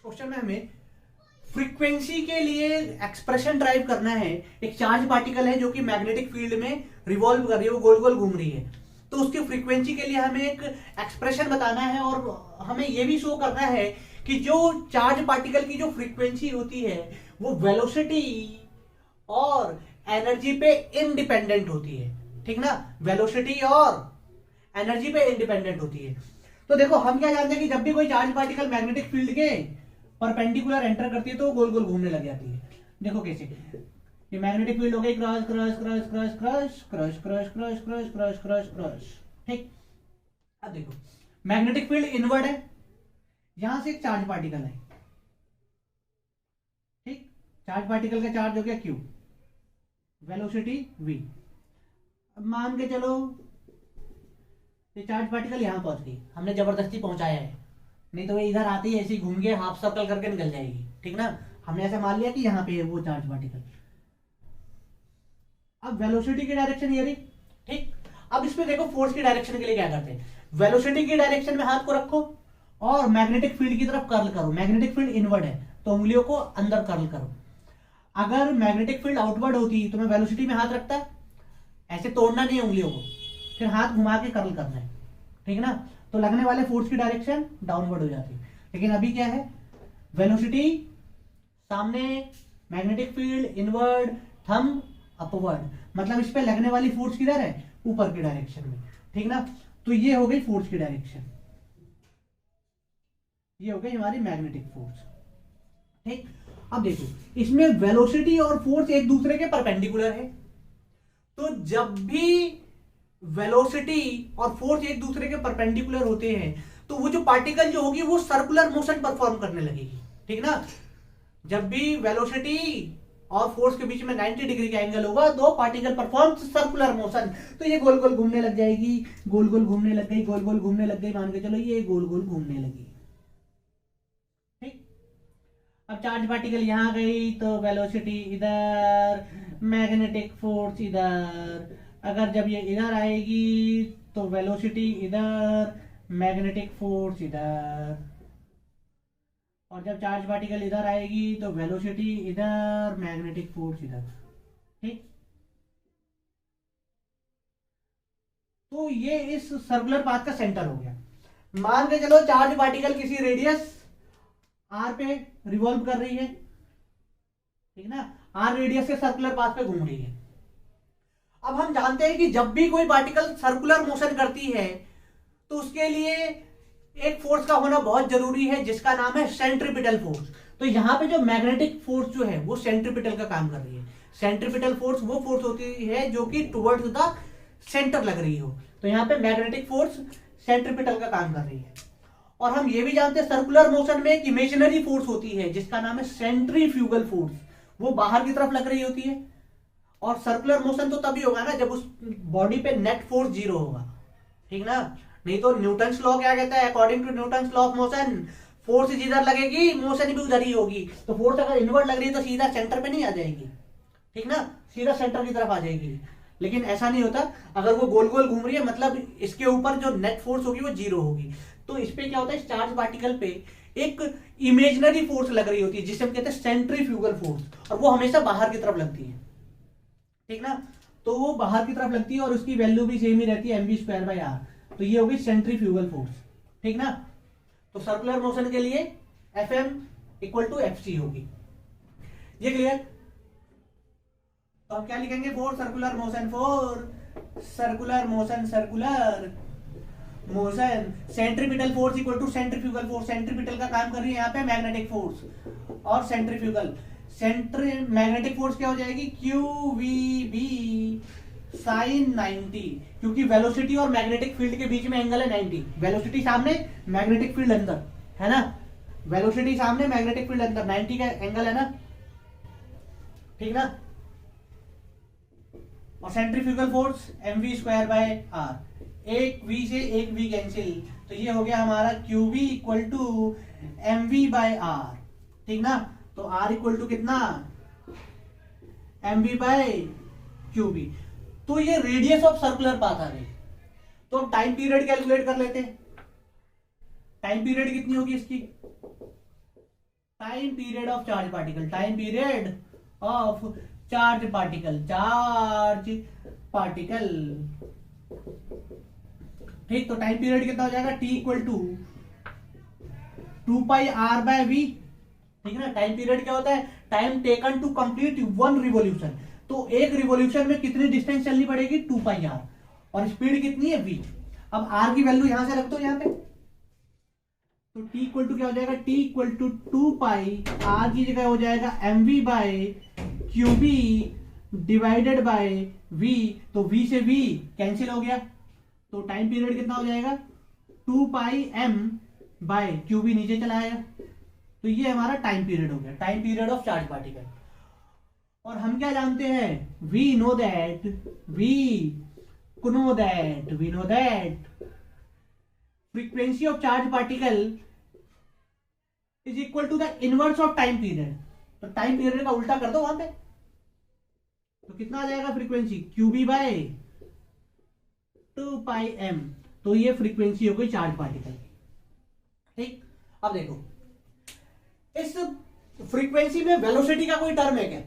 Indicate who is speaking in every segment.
Speaker 1: Question में हमें frequency के लिए एक्सप्रेशन ड्राइव करना है। एक चार्ज पार्टिकल है जो कि मैग्नेटिक फील्ड में रिवॉल्व कर रही है, वो गोल गोल घूम रही है, तो उसकी फ्रीक्वेंसी के लिए हमें एक एक्सप्रेशन बताना है और हमें यह भी शो करना है कि जो चार्ज पार्टिकल की जो फ्रीक्वेंसी होती है वो वेलोसिटी और एनर्जी पे इंडिपेंडेंट होती है। ठीक ना, वेलोसिटी और एनर्जी पे इंडिपेंडेंट होती है। तो देखो हम क्या जानते हैं कि जब भी कोई चार्ज पार्टिकल मैग्नेटिक फील्ड के परपेंडिकुलर एंटर करती है तो गोल गोल घूमने लग जाती है। देखो कैसे, ये मैग्नेटिक फील्ड हो गई cross cross cross cross cross cross cross cross cross cross cross cross. ठीक, अब देखो मैग्नेटिक फील्ड इनवर्ड है, यहां से एक चार्ज पार्टिकल है। ठीक, चार्ज पार्टिकल का चार्ज हो गया क्यू, वेलोसिटी v। अब मान के चलो ये चार्ज पार्टिकल यहां पहुंच गई, हमने जबरदस्ती पहुंचाया है, नहीं तो वो इधर आती ही ऐसे ही घूम के हाफ सर्कल करके निकल जाएगी। ठीक ना, हमने ऐसा मान लिया कि यहाँ पे है वो चार्ज पार्टिकल। अब वेलोसिटी की डायरेक्शन ये रही। ठीक, अब इसमें देखो फोर्स की डायरेक्शन के लिए क्या करते हैं, वेलोसिटी की डायरेक्शन में हाथ को रखो और मैग्नेटिक फील्ड की तरफ कर्ल करो। मैग्नेटिक फील्ड इनवर्ड है तो उंगलियों को अंदर कर्ल करो। अगर मैग्नेटिक फील्ड आउटवर्ड होती तो मैं वेलोसिटी में हाथ रखता, ऐसे तोड़ना नहीं है उंगलियों को, फिर हाथ घुमा के कर्ल करना है। ठीक ना, तो लगने वाले फोर्स की डायरेक्शन डाउनवर्ड हो जाती है। लेकिन अभी क्या है, वेलोसिटी सामने, magnetic field inward, thumb upward, मतलब इस पे लगने वाली फोर्स किधर है, ऊपर की डायरेक्शन में। ठीक ना, तो ये हो गई फोर्स की डायरेक्शन, ये हो गई हमारी मैग्नेटिक फोर्स। ठीक, अब देखो इसमें वेलोसिटी और फोर्स एक दूसरे के परपेंडिकुलर है, तो जब भी वेलोसिटी और फोर्स एक दूसरे के परपेंडिकुलर होते हैं तो वो जो पार्टिकल जो होगी वो सर्कुलर मोशन परफॉर्म करने लगेगी। ठीक ना, जब भी वेलोसिटी और फोर्स के बीच में 90 डिग्री का एंगल होगा तो पार्टिकल परफॉर्म सर्कुलर मोशन, तो ये गोल गोल घूमने लग जाएगी, गोल गोल घूमने लग गई, गोल गोल घूमने लग गई, मान के चलो ये गोल गोल घूमने लगी। ठीक, अब चार्ज पार्टिकल यहां गई तो वेलोसिटी इधर, मैग्नेटिक फोर्स इधर। अगर जब ये इधर आएगी तो वेलोसिटी इधर, मैग्नेटिक फोर्स इधर। और जब चार्ज पार्टिकल इधर आएगी तो वेलोसिटी इधर, मैग्नेटिक फोर्स इधर। ठीक, तो ये इस सर्कुलर पाथ का सेंटर हो गया। मान के चलो चार्ज पार्टिकल किसी रेडियस आर पे रिवॉल्व कर रही है। ठीक ना, आर रेडियस के सर्कुलर पाथ पे घूम रही है। अब हम जानते हैं कि जब भी कोई पार्टिकल सर्कुलर मोशन करती है तो उसके लिए एक फोर्स का होना बहुत जरूरी है जिसका नाम है सेंट्रीपिटल फोर्स। तो यहां पे जो मैग्नेटिक फोर्स जो है वो सेंट्रीपिटल का काम कर रही है। सेंट्रीपिटल फोर्स वो फोर्स होती है जो कि टुवर्ड्स द सेंटर लग रही हो, तो यहां पे मैग्नेटिक फोर्स सेंट्रीपिटल का काम कर रही है। और हम ये भी जानते हैं सर्कुलर मोशन में एक इमेजिनरी फोर्स होती है जिसका नाम है सेंट्रीफ्यूगल फोर्स, वो बाहर की तरफ लग रही होती है। और सर्कुलर मोशन तो तभी होगा ना जब उस बॉडी पे नेट फोर्स जीरो होगा। ठीक ना, नहीं तो न्यूटन्स लॉ क्या कहता है, according to Newton's law of motion force जिधर लगेगी मोशन भी उधर ही होगी। तो फोर्स अगर इनवर्ड लग रही है तो सीधा सेंटर पे नहीं आ जाएगी। ठीक ना, सीधा सेंटर की तरफ आ जाएगी। लेकिन ऐसा नहीं होता, अगर वो गोल गोल घूम रही है मतलब इसके ऊपर जो नेट फोर्स होगी वो जीरो होगी। तो इस पे क्या होता है, इस चार्ज पार्टिकल पे एक इमेजिनरी फोर्स लग रही होती है जिसे हम कहते हैं सेंट्रीफ्यूगल फोर्स, और वो हमेशा बाहर की तरफ लगती है। ठीक ना, तो वो बाहर की तरफ लगती है और उसकी वैल्यू भी सेम ही रहती है mv²/r। तो ये होगी सेंट्रीफ्यूगल फोर्स। ठीक ना, तो सर्कुलर मोशन के लिए Fm = Fc होगी। ये क्लियर? तो हम क्या लिखेंगे, for circular motion, for circular motion, circular motion centripetal force = centrifugal force. Centripetal का काम कर रही है यहाँ पे मैग्नेटिक फोर्स और सेंट्रीफ्यूगल। मैग्नेटिक फोर्स क्या हो जाएगी, QVB sin 90, क्योंकि वेलोसिटी और मैग्नेटिक फील्ड के बीच में एंगल है 90। वेलोसिटी सामने, मैग्नेटिक फील्ड अंदर है ना, वेलोसिटी सामने, मैग्नेटिक फील्ड अंदर, 90 का एंगल है ना। ठीक ना, और सेंट्रीफ्यूगल फोर्स mv²/r, एक v से एक v कैंसिल, तो ये हो गया हमारा QV = mv/r। ठीक ना, तो R = कितना, mv/qb। तो ये रेडियस ऑफ सर्कुलर पाथ आ गई। तो अब टाइम पीरियड कैलकुलेट कर लेते हैं। टाइम पीरियड कितनी होगी इसकी, time period of charge particle, time period of charge particle, charge particle. ठीक, तो टाइम पीरियड कितना हो जाएगा, टी इक्वल टू 2πr/v। ठीक है ना, टाइम पीरियड क्या होता है, time taken to complete one revolution. तो एक रिवोल्यूशन में कितनी डिस्टेंस चलनी पड़ेगी, 2πr, और स्पीड कितनी है, v। अब r की वैल्यू यहां से रख दो यहाँ पे, तो t इक्वल टू क्या हो जाएगा, t इक्वल टू 2πr की जगह हो जाएगा mv/qb डिवाइडेड बाय v। तो v से v कैंसिल हो गया, तो टाइम पीरियड कितना हो जाएगा, 2πm/qb नीचे चला आएगा। तो ये हमारा टाइम पीरियड हो गया, time period of charge particle. और हम क्या जानते हैं, we know that frequency of charge particle is equal to the inverse of time period. तो टाइम पीरियड का उल्टा कर दो वहां पे, तो कितना आ जाएगा फ्रीक्वेंसी, qb/2πm। तो ये फ्रीक्वेंसी हो गई चार्ज पार्टिकल। ठीक, अब देखो इस फ्रीक्वेंसी में वेलोसिटी का कोई टर्म है क्या,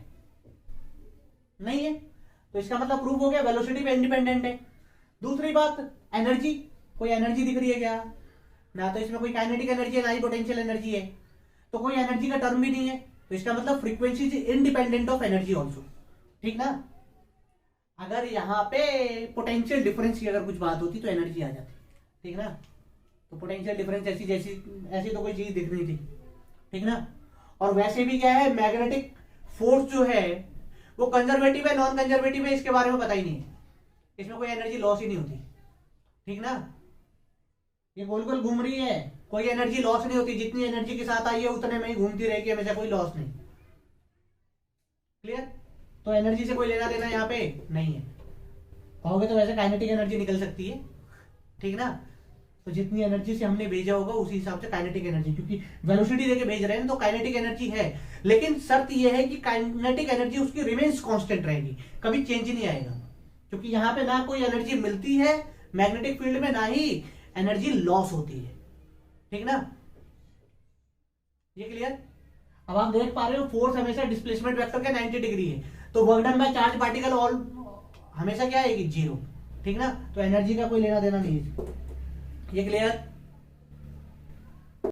Speaker 1: नहीं है, तो इसका मतलब प्रूफ हो गया वेलोसिटी पे इंडिपेंडेंट है। दूसरी बात, एनर्जी, कोई एनर्जी दिख रही है क्या, ना तो इसमें कोई काइनेटिक एनर्जी है, ना ही पोटेंशियल एनर्जी है, तो कोई एनर्जी का टर्म भी नहीं है। तो इसका मतलब frequency is independent of energy also. ठीक ना, अगर यहाँ पे पोटेंशियल डिफरेंस की अगर कुछ बात होती तो एनर्जी आ जाती। ठीक ना, तो पोटेंशियल डिफरेंस ऐसी तो कोई चीज दिख रही थी। ठीक ना, और वैसे भी क्या है, मैग्नेटिक फोर्स जो है वो कंजर्वेटिव है, नॉन कंजर्वेटिव है, इसके बारे में पता ही नहीं है, इसमें कोई एनर्जी लॉस ही नहीं होती। ठीक ना, ये गोल गोल घूम रही है, कोई एनर्जी लॉस नहीं होती, जितनी एनर्जी के साथ आई है उतने में ही घूमती रहेगी हमेशा, कोई लॉस नहीं। क्लियर, तो एनर्जी से कोई लेना देना यहाँ पे नहीं है। कहोगे तो वैसे काइनेटिक एनर्जी निकल सकती है। ठीक ना, तो जितनी एनर्जी से हमने भेजा होगा उसी हिसाब से काइनेटिक एनर्जी, क्योंकि वेलोसिटी देके भेज रहे हैं तो काइनेटिक एनर्जी है, लेकिन शर्त यह है कि काइनेटिक एनर्जी उसकी रिमेन्स कांस्टेंट रहेगी, कभी चेंज नहीं आएगा, क्योंकि यहाँ पे ना कोई एनर्जी मिलती है मैग्नेटिक फील्ड में, ना ही एनर्जी लॉस होती है। ठीक ना, ये क्लियर। अब आप देख पा रहे हो फोर्स हमेशा डिस्प्लेसमेंट वेक्टर के 90 डिग्री है, तो work done by charge particle all हमेशा क्या आएगी, 0। ठीक ना, तो एनर्जी का कोई लेना देना नहीं है। ये क्लियर।